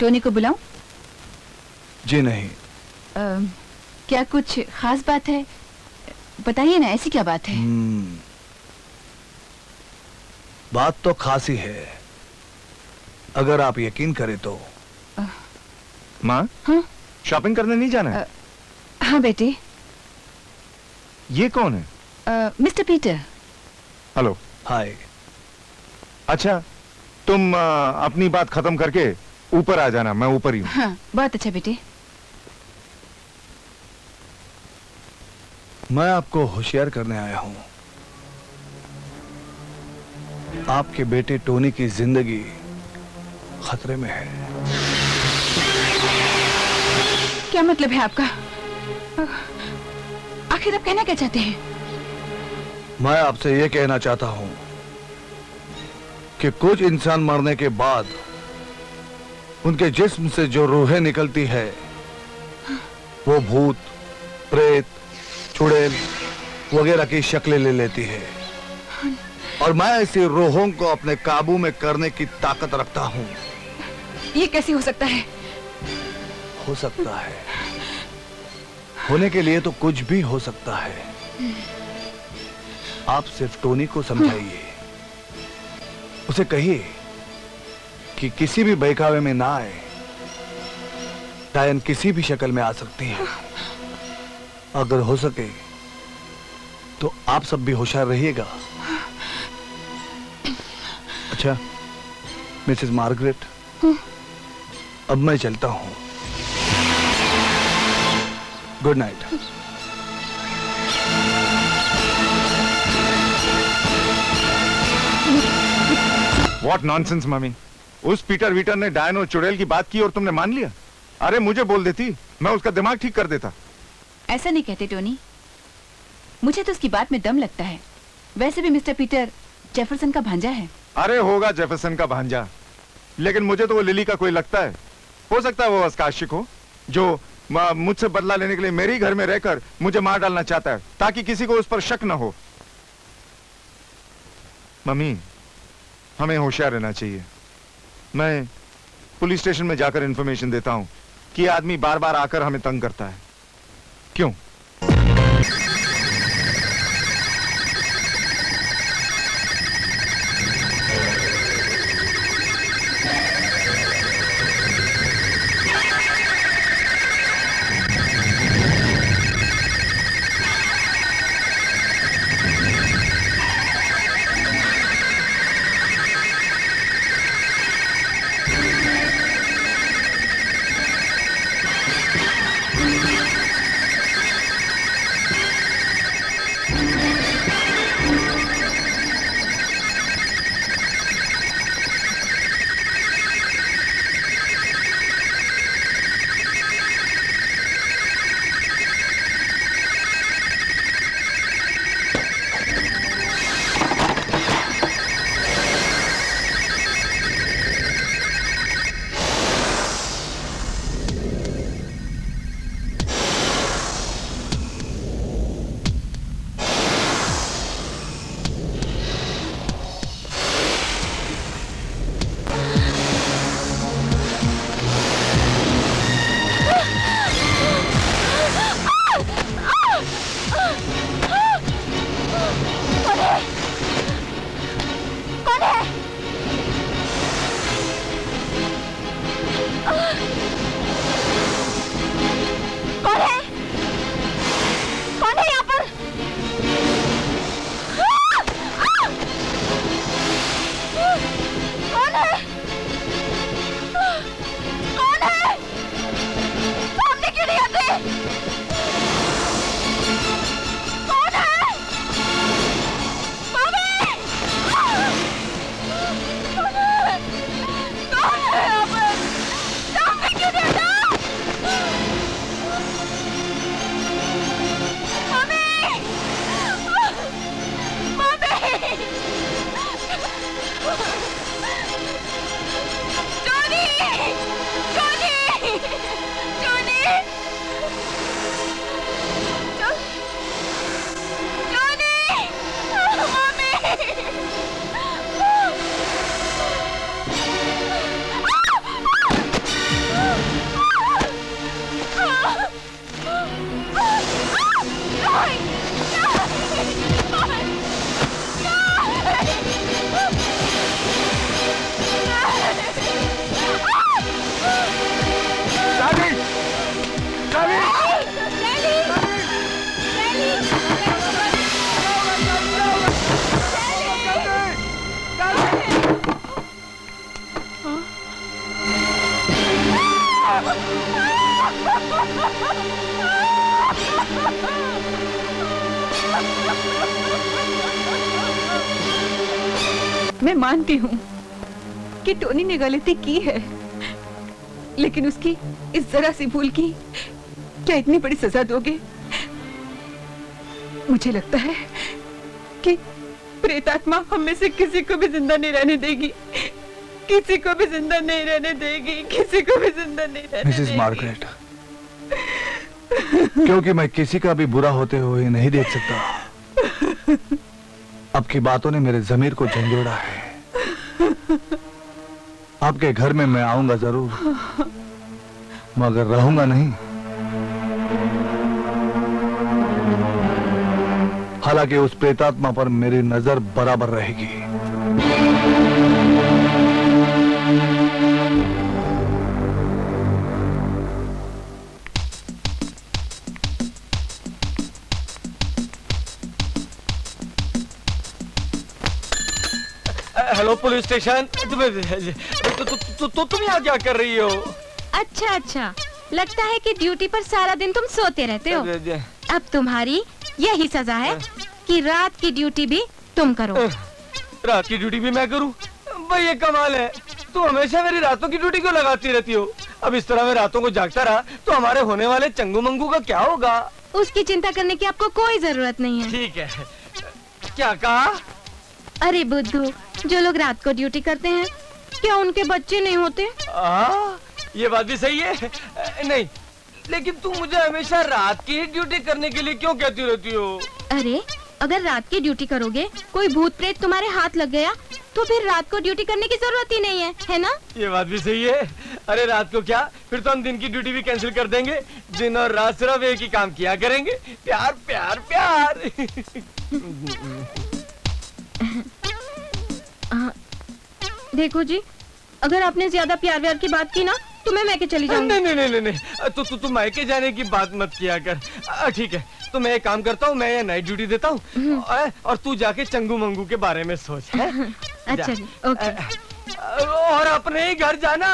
Tony को बुलाऊं? जी नहीं। क्या कुछ खास बात है? बताइए ना, ऐसी क्या बात है? बात तो खास ही है, अगर आप यकीन करें तो। माँ, हाँ? शॉपिंग करने नहीं जाना है? हाँ बेटे। ये कौन है? Mister Peter. हेलो। हाय। अच्छा, तुम अपनी बात खत्म करके ऊपर आ जाना, मैं ऊपर ही हूँ। हाँ, बहुत अच्छा बेटे। मैं आपको होशियार करने आया हूं। आपके बेटे टोनी की जिंदगी खतरे में है। क्या मतलब है आपका? आखिर आप कहना क्या चाहते हैं? मैं आपसे यह कहना चाहता हूं कि कुछ इंसान मरने के बाद उनके जिस्म से जो रूहें निकलती है वो भूत, प्रेत, चुड़ैल वगैरह की शक्लें ले लेती है, और मैं ऐसी रूहों को अपने काबू में करने की ताकत रखता हूं। ये कैसे हो सकता है? हो सकता है, होने के लिए तो कुछ भी हो सकता है। आप सिर्फ टोनी को समझाइए, उसे कहिए कि किसी भी बहकावे में ना आए। डायन किसी भी शक्ल में आ सकती है। अगर हो सके तो आप सब भी होशियार रहिएगा। अच्छा मिसेस मार्गरेट, अब मैं चलता हूं। Good night. What nonsense mummy, उस पीटर वीटर ने डायन और चुड़ैल की बात की और तुमने मान लिया? अरे मुझे बोल देती, मैं उसका दिमाग ठीक कर देता। ऐसा नहीं कहते टोनी, मुझे तो उसकी बात में दम लगता है। वैसे भी मिस्टर पीटर जेफरसन का भांजा है। अरे होगा जेफरसन का भांजा, लेकिन मुझे तो वो लिली का कोई लगता है। हो सकता है वो उसका आशिक हो, जो मुझसे बदला लेने के लिए मेरे ही घर में रहकर मुझे मार डालना चाहता है, ताकि किसी को उस पर शक न हो। मम्मी, हमें होशियार रहना चाहिए। मैं पुलिस स्टेशन में जाकर इंफॉर्मेशन देता हूं कि ये आदमी बार बार आकर हमें तंग करता है। क्यों? मैं मानती हूँ कि टोनी ने गलती की है, लेकिन उसकी इस जरा सी भूल की क्या इतनी बड़ी सजा दोगे? मुझे लगता है कि प्रेतात्मा हम में से किसी को भी जिंदा नहीं रहने देगी, किसी को भी जिंदा नहीं रहने देगी, किसी को भी जिंदा नहीं रहने मिसेस देगी। मार्गरेट, क्योंकि मैं किसी का भी बुरा होते हुए नहीं देख सकता, आपकी बातों ने मेरे जमीर को झंझोड़ा है। आपके घर में मैं आऊंगा जरूर, मगर रहूंगा नहीं। हालांकि उस प्रेतात्मा पर मेरी नजर बराबर रहेगी। Hello police station. तुम यहाँ क्या कर रही हो? अच्छा अच्छा, लगता है कि ड्यूटी पर सारा दिन तुम सोते रहते हो। अब तुम्हारी यही सजा है कि रात की ड्यूटी भी तुम करो। रात की ड्यूटी भी मैं करूं? भाई ये कमाल है, तू हमेशा मेरी रातों की ड्यूटी क्यों लगाती रहती हो? अब इस तरह मैं रातों को जागता रहा तो हमारे होने वाले चंगू मंगू का क्या होगा? उसकी चिंता करने की आपको कोई जरूरत नहीं है। ठीक है, क्या कहा? अरे बुद्धू, जो लोग रात को ड्यूटी करते हैं क्या उनके बच्चे नहीं होते? ये बात भी सही है। नहीं, लेकिन तू मुझे हमेशा रात की ही ड्यूटी करने के लिए क्यों कहती रहती हो? अरे अगर रात की ड्यूटी करोगे, कोई भूत प्रेत तुम्हारे हाथ लग गया तो फिर रात को ड्यूटी करने की जरूरत ही नहीं है ना? ये बात भी सही है। अरे रात को क्या, फिर तो हम दिन की ड्यूटी भी कैंसिल कर देंगे, दिन और रात सिर्फ एक ही काम किया करेंगे, प्यार प्यार प्यार। देखो जी, अगर आपने ज्यादा प्यार व्यार की बात की ना तो मैं मैके चली जाऊंगी। नहीं, तू मायके जाने की बात मत किया कर। ठीक है, तो मैं एक काम करता हूँ, मैं ये नाइट ड्यूटी देता हूँ और तू जाके चंगू मंगू के बारे में सोच। है? अच्छा जी, ओके। और अपने ही घर जाना।